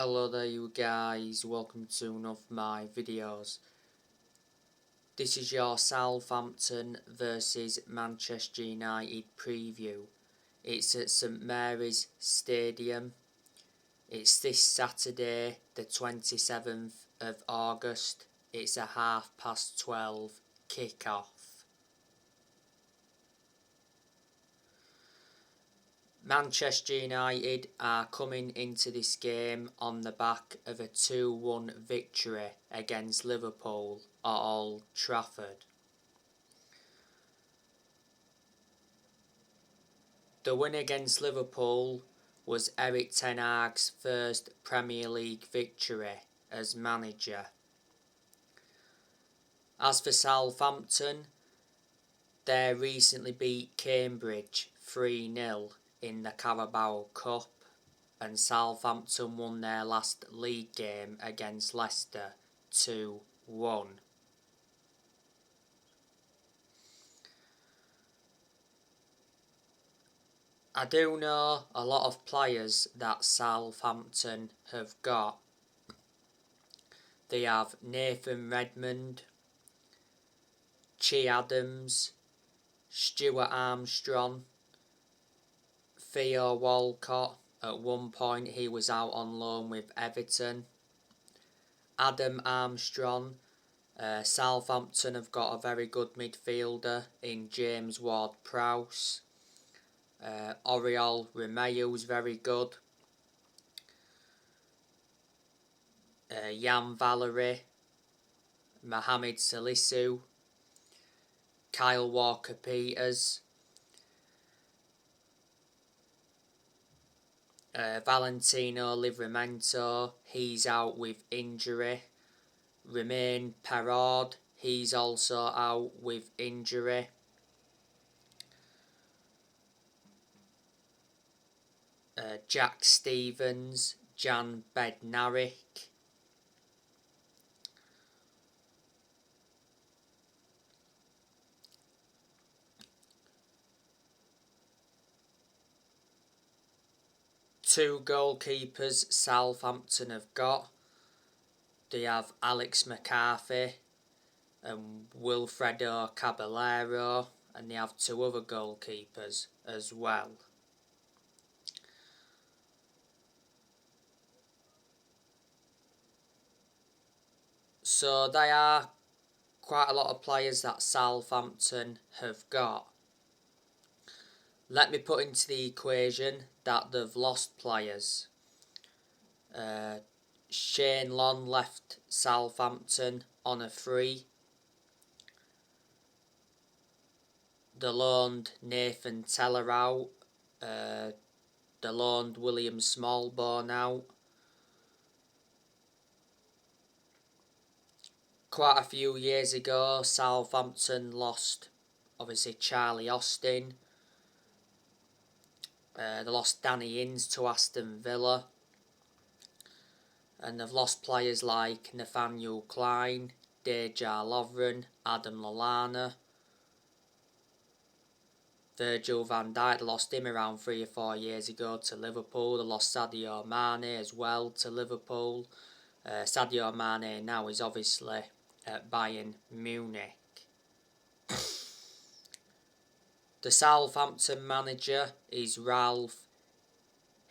Hello there you guys, welcome to one of my videos. This is your Southampton versus Manchester United preview. It's at St Mary's Stadium. It's this Saturday the 27th of August. It's a 12:30 kick-off. Manchester United are coming into this game on the back of a 2-1 victory against Liverpool at Old Trafford. The win against Liverpool was Erik ten Hag's first Premier League victory as manager. As for Southampton, they recently beat Cambridge 3-0 in the Carabao Cup, and Southampton won their last league game against Leicester 2-1. I do know a lot of players that Southampton have got. They have Nathan Redmond, Che Adams, Stuart Armstrong, Theo Walcott. At one point he was out on loan with Everton. Adam Armstrong. Southampton have got a very good midfielder in James Ward-Prowse. Oriol Romeu's very good. Jan Valery, Mohamed Salisu, Kyle Walker-Peters, Valentino Livramento, he's out with injury. Romain Perraud, he's also out with injury. Jack Stevens, Jan Bednarik. Two goalkeepers Southampton have got. They have Alex McCarthy and Wilfredo Caballero, and they have two other goalkeepers as well. So they are quite a lot of players that Southampton have got. Let me put into the equation that they've lost players. Shane Long left Southampton on a free. They loaned Nathan Teller out. They loaned William Smallbone out. Quite a few years ago, Southampton lost, obviously, Charlie Austin. They lost Danny Ings to Aston Villa. And they've lost players like Nathaniel Klein, Dejan Lovren, Adam Lallana, Virgil van Dijk. They lost him around 3 or 4 years ago to Liverpool. They lost Sadio Mane as well to Liverpool. Sadio Mane now is obviously at Bayern Munich. The Southampton manager is Ralph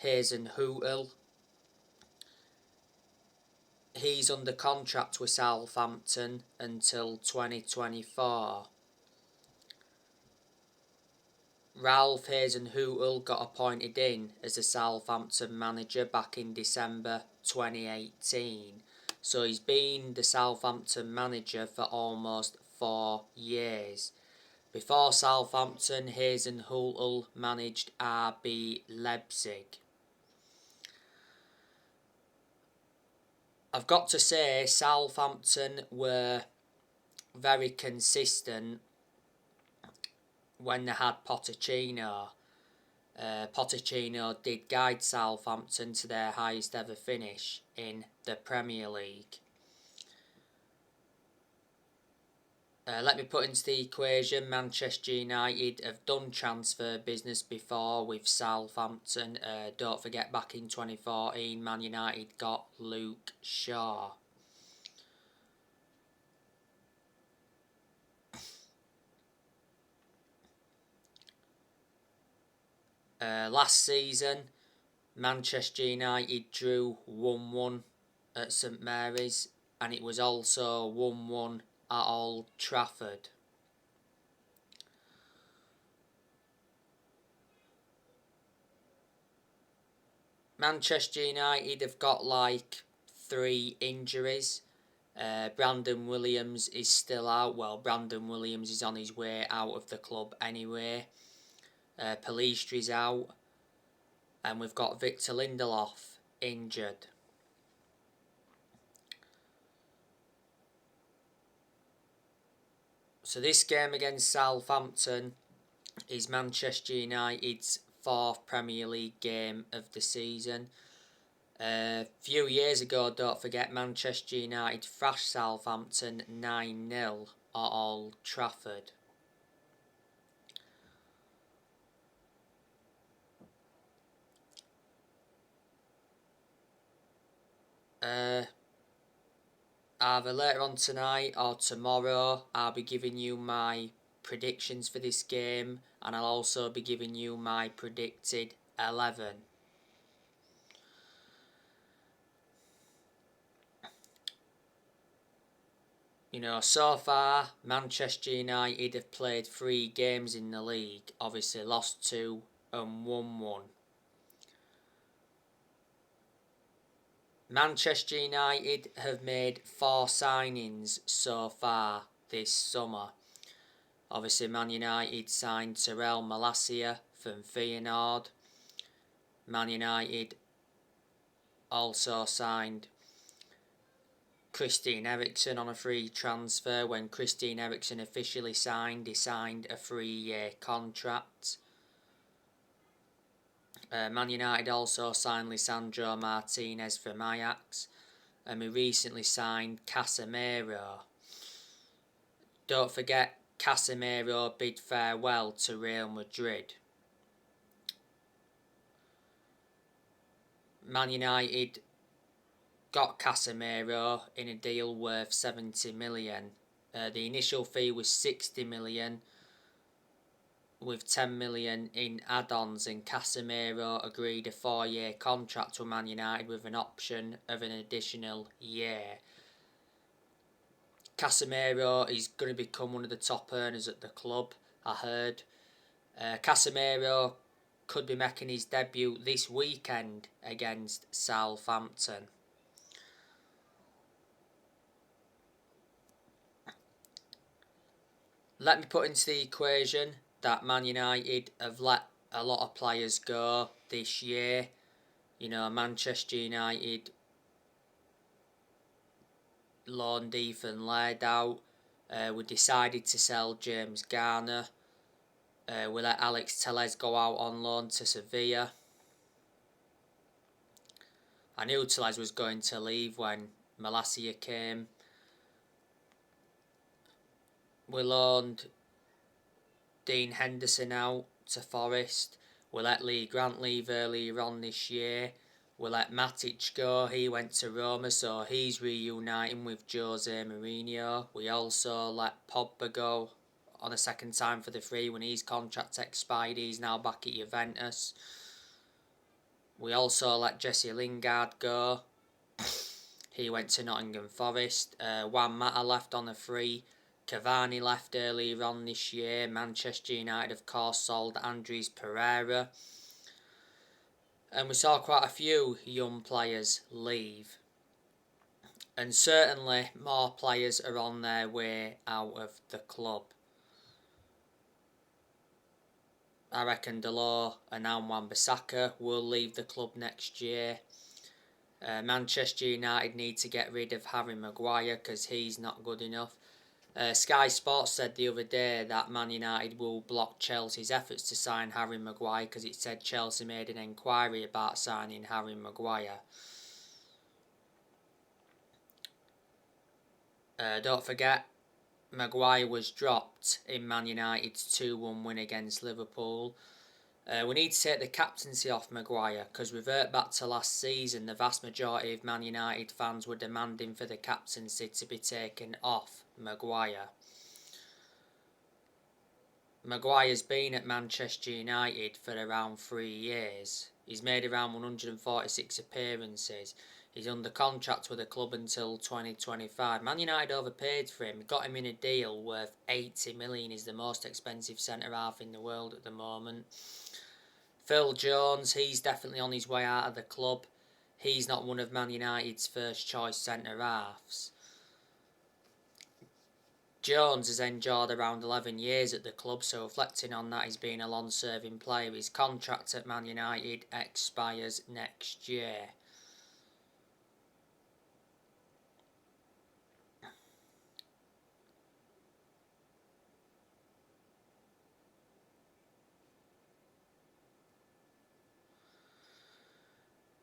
Hasenhüttl. He's under contract with Southampton until 2024. Ralph Hasenhüttl got appointed in as a Southampton manager back in December 2018. So he's been the Southampton manager for almost 4 years. Before Southampton, Hasenhüttl managed RB Leipzig. I've got to say, Southampton were very consistent when they had Pochettino. Pochettino did guide Southampton to their highest ever finish in the Premier League. Let me put into the equation, Manchester United have done transfer business before with Southampton. Don't forget, back in 2014, Man United got Luke Shaw. Last season, Manchester United drew 1-1 at St Mary's, and it was also 1-1 at Old Trafford. Manchester United have got like 3 injuries. Brandon Williams is still out. Well, Brandon Williams is on his way out of the club anyway. Palestri's out. And we've got Victor Lindelof injured. So this game against Southampton is Manchester United's 4th Premier League game of the season. A few years ago, don't forget, Manchester United thrashed Southampton 9-0 at Old Trafford. Either later on tonight or tomorrow, I'll be giving you my predictions for this game, and I'll also be giving you my predicted 11. You know, so far, Manchester United have played 3 games in the league. Obviously lost 2 and won 1. Manchester United have made 4 signings so far this summer. Obviously, Man United signed Tyrell Malacia from Feyenoord. Man United also signed Christian Eriksen on a free transfer. When Christian Eriksen officially signed, he signed a 3-year contract. Man United also signed Lisandro Martinez from Ajax, and we recently signed Casemiro. Don't forget, Casemiro bid farewell to Real Madrid. Man United got Casemiro in a deal worth 70 million. The initial fee was 60 million, with 10 million in add-ons, and Casemiro agreed a 4-year contract with Man United with an option of an additional year. Casemiro is going to become one of the top earners at the club, I heard. Casemiro could be making his debut this weekend against Southampton. Let me put into the equation that Man United have let a lot of players go this year. You know, Manchester United loaned Ethan Laird out. We decided to sell James Garner. We let Alex Telles go out on loan to Sevilla. I knew Telles was going to leave when Malacia came. We loaned Dean Henderson out to Forest. We let Lee Grant leave earlier on this year. We let Matic go. He went to Roma, so he's reuniting with Jose Mourinho. We also let Pogba go on a second time for the free when his contract expired. He's now back at Juventus. We also let Jesse Lingard go. He went to Nottingham Forest. Juan Mata left on a free. Cavani left earlier on this year. Manchester United, of course, sold Andres Pereira. And we saw quite a few young players leave. And certainly more players are on their way out of the club. I reckon Delors and Wan-Bissaka will leave the club next year. Manchester United need to get rid of Harry Maguire because he's not good enough. Sky Sports said the other day that Man United will block Chelsea's efforts to sign Harry Maguire because it said Chelsea made an inquiry about signing Harry Maguire. Don't forget, Maguire was dropped in Man United's 2-1 win against Liverpool. We need to take the captaincy off Maguire, because revert back to last season, the vast majority of Man United fans were demanding for the captaincy to be taken off Maguire. Maguire's been at Manchester United for around 3 years. He's made around 146 appearances. He's under contract with the club until 2025. Man United overpaid for him. Got him in a deal worth 80 million. He's the most expensive centre-half in the world at the moment. Phil Jones, he's definitely on his way out of the club. He's not one of Man United's first choice centre-halves. Jones has endured around 11 years at the club, so reflecting on that, he's been a long-serving player. His contract at Man United expires next year.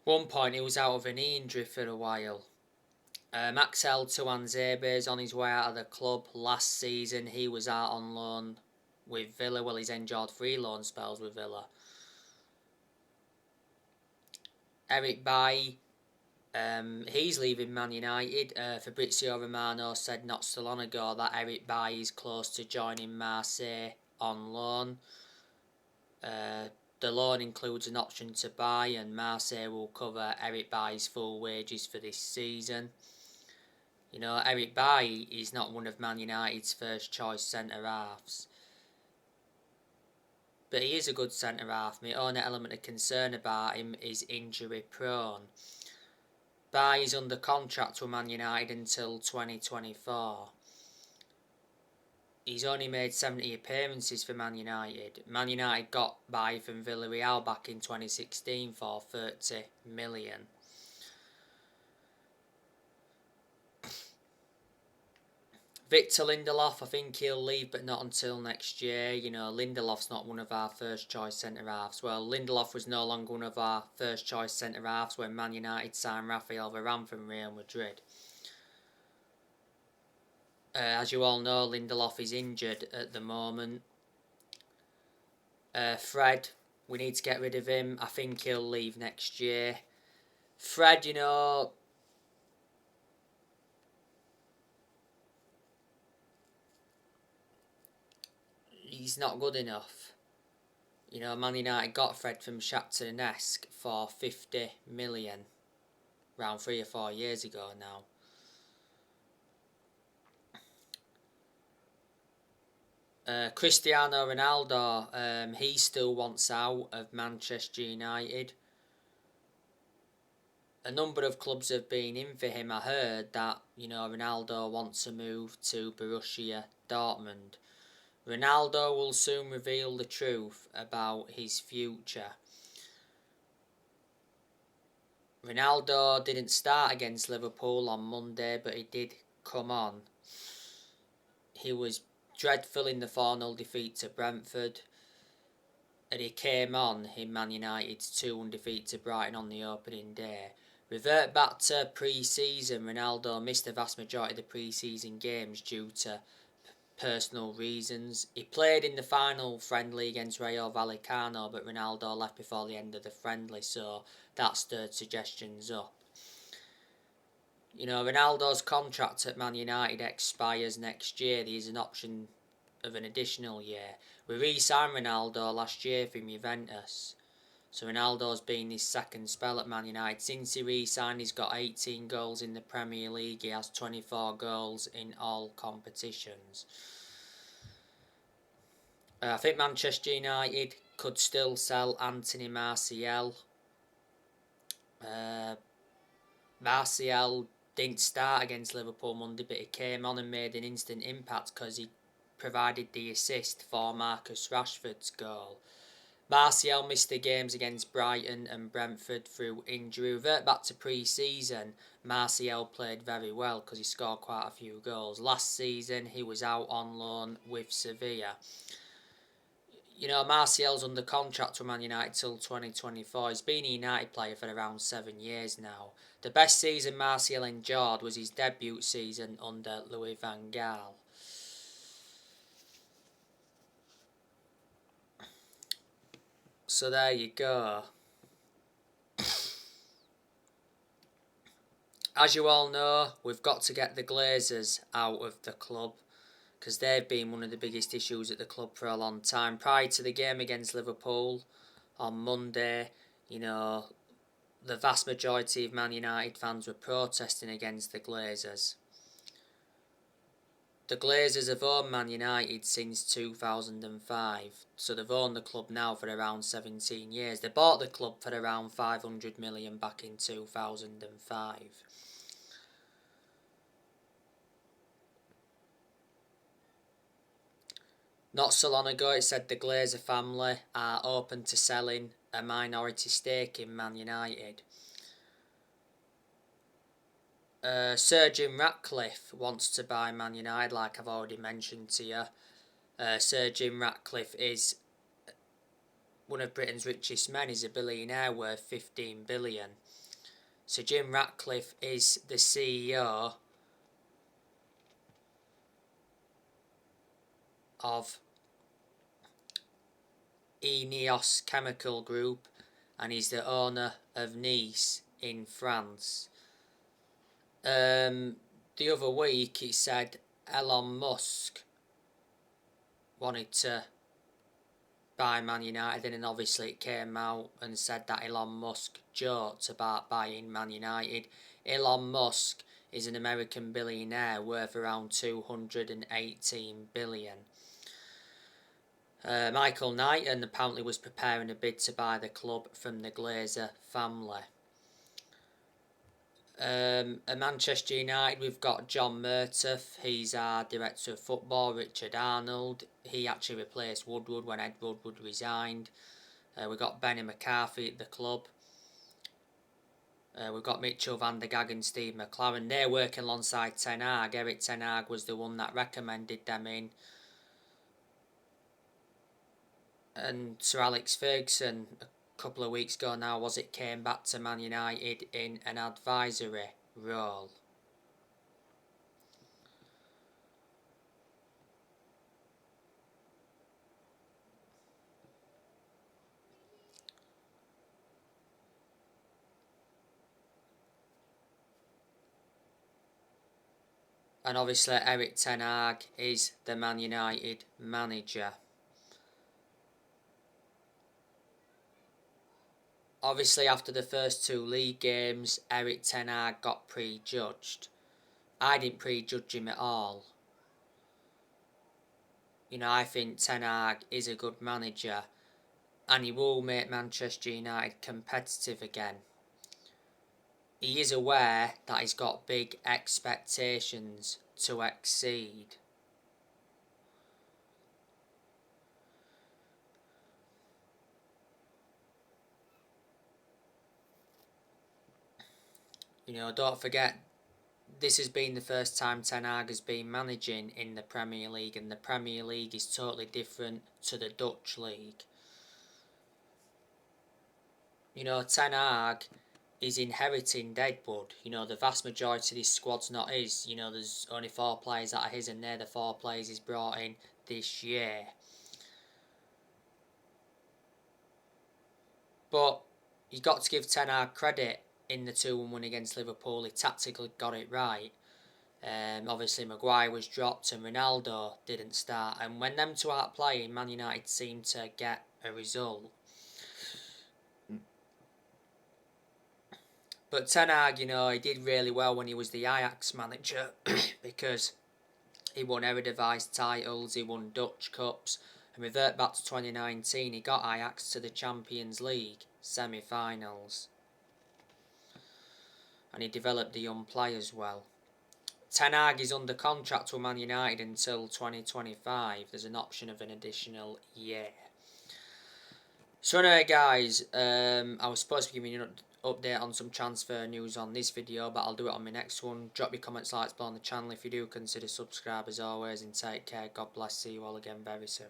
One point he was out of a knee injury for a while. Axel Tuanzebe is on his way out of the club. Last season he was out on loan with Villa. Well, he's endured 3 loan spells with Villa. Eric Bailly, he's leaving Man United. Fabrizio Romano said not so long ago that Eric Bailly is close to joining Marseille on loan. The loan includes an option to buy, and Marseille will cover Eric Bailly's full wages for this season. You know, Eric Bailly is not one of Man United's first choice centre-halves, but he is a good centre-half. My only element of concern about him is injury prone. Bailly is under contract with Man United until 2024. He's only made 70 appearances for Man United. Man United got Bailly from Villarreal back in 2016 for 30 million. Victor Lindelof, I think he'll leave, but not until next year. You know, Lindelof's not one of our first choice centre-halves. Well, Lindelof was no longer one of our first choice centre-halves when Man United signed Rafael Varane from Real Madrid. As you all know, Lindelof is injured at the moment. Fred, we need to get rid of him. I think he'll leave next year. Fred, you know, he's not good enough. You know, Man United got Fred from Shakhtar Donetsk for 50 million around 3 or 4 years ago now. Cristiano Ronaldo, he still wants out of Manchester United. A number of clubs have been in for him. I heard that, you know, Ronaldo wants to move to Borussia Dortmund. Ronaldo will soon reveal the truth about his future. Ronaldo didn't start against Liverpool on Monday, but he did come on. He was dreadful in the 4-0 defeat to Brentford, and he came on in Man United's 2-1 defeat to Brighton on the opening day. Revert back to pre-season, Ronaldo missed the vast majority of the pre-season games due to personal reasons. He played in the final friendly against Rayo Vallecano, but Ronaldo left before the end of the friendly, so that stirred suggestions up. You know, Ronaldo's contract at Man United expires next year. There's an option of an additional year. We re-signed Ronaldo last year from Juventus. So Ronaldo's been his second spell at Man United. Since he re-signed, he's got 18 goals in the Premier League. He has 24 goals in all competitions. I think Manchester United could still sell Anthony Martial. Martial didn't start against Liverpool Monday, but he came on and made an instant impact because he provided the assist for Marcus Rashford's goal. Martial missed the games against Brighton and Brentford through injury. Revert back to pre-season, Martial played very well because he scored quite a few goals. Last season he was out on loan with Sevilla. You know, Martial's under contract with Man United till 2024. He's been a United player for around 7 years now. The best season Martial endured was his debut season under Louis van Gaal. So there you go. As you all know, we've got to get the Glazers out of the club, because they've been one of the biggest issues at the club for a long time. Prior to the game against Liverpool on Monday, you know, the vast majority of Man United fans were protesting against the Glazers. The Glazers have owned Man United since 2005, so they've owned the club now for around 17 years. They bought the club for around 500 million back in 2005. Not so long ago, it said the Glazer family are open to selling a minority stake in Man United. Sir Jim Ratcliffe wants to buy Man United, like I've already mentioned to you. Sir Jim Ratcliffe is one of Britain's richest men. He's a billionaire worth 15 billion. So Jim Ratcliffe is the CEO of Ineos Chemical Group, and he's the owner of Nice in France. The other week he said Elon Musk wanted to buy Man United, and then obviously it came out and said that Elon Musk joked about buying Man United. Elon Musk is an American billionaire worth around 218 billion. Michael Knighton apparently was preparing a bid to buy the club from the Glazer family. At Manchester United, we've got John Murtough. He's our director of football. Richard Arnold. He actually replaced Woodward when Ed Woodward resigned. We've got Benny McCarthy at the club. We've got Mitchell van der Gag and Steve McLaren. They're working alongside Ten Hag. Eric Ten Hag was the one that recommended them in. And Sir Alex Ferguson, a couple of weeks ago now, came back to Man United in an advisory role. And obviously Eric Ten Hag is the Man United manager. Obviously, after the first two league games, Eric Ten Hag got prejudged. I didn't prejudge him at all. You know, I think Ten Hag is a good manager, and he will make Manchester United competitive again. He is aware that he's got big expectations to exceed. You know, don't forget, this has been the first time Ten Hag has been managing in the Premier League, and the Premier League is totally different to the Dutch league. You know, Ten Hag is inheriting Deadwood. You know, the vast majority of this squad's not his. You know, there's only 4 players that are his, and they're the 4 players he's brought in this year. But you got to give Ten Hag credit. In the 2-1 win against Liverpool, he tactically got it right. Obviously Maguire was dropped and Ronaldo didn't start, and when them two aren't playing, Man United seemed to get a result. But Ten Hag, you know, he did really well when he was the Ajax manager because he won Eredivisie titles, he won Dutch Cups, and revert back to 2019, he got Ajax to the Champions League semi-finals. And he developed the young players well. Ten Hag is under contract with Man United until 2025. There's an option of an additional year. So anyway guys, I was supposed to be giving you an update on some transfer news on this video, but I'll do it on my next one. Drop your comments, likes below on the channel if you do. Consider subscribe as always, and take care. God bless. See you all again very soon.